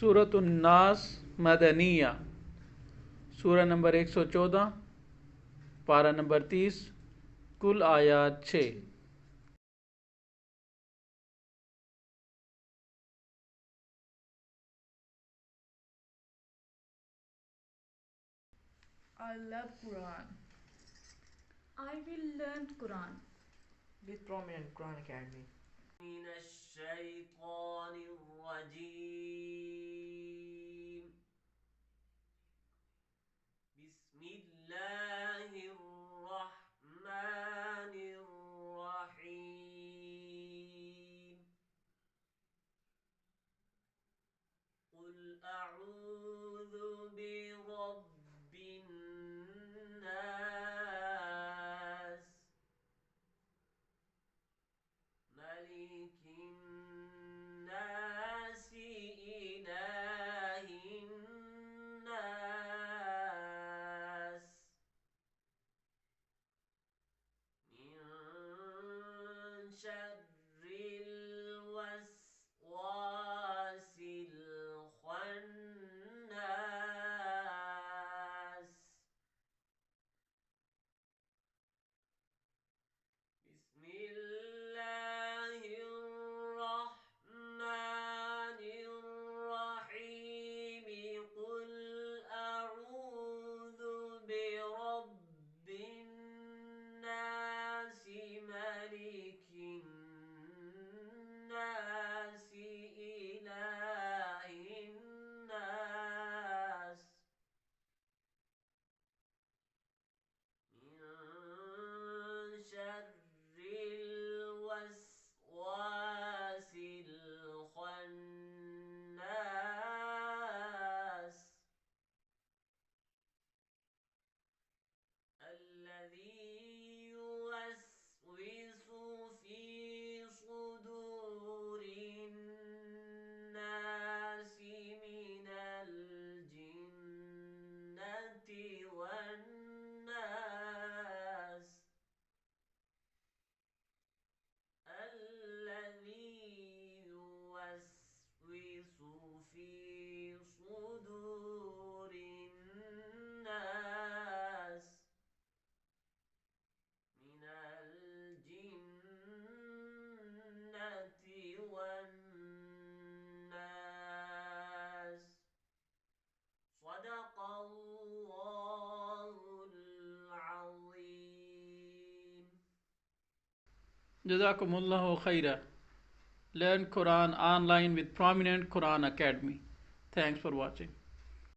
सूरतुन नास मदनिया, सूरा नंबर 114, पारा नंबर 30, कुल आयात 6। I love Quran. I will learn Quran. With prominent Quran Academy. من الشيطان الرجيم. بسم الله الرحمن الرحيم. قل أعوذ برب الناس، ملك الناس، إله الناس، من شر الوسواس الخناس. بسم الله الرحمن الرحيم. قل أعوذ برب الناس، ملك الناس، إله الناس، من شر الوسواس الخناس، الذي يوسوس في صدور الناس من الجنة والناس. الذي يوسوس في صدور الناس من الجنة والناس. صدق الله العظيم. Jazakumullahu khaira. Learn Quran online with prominent Quran Academy. Thanks for watching.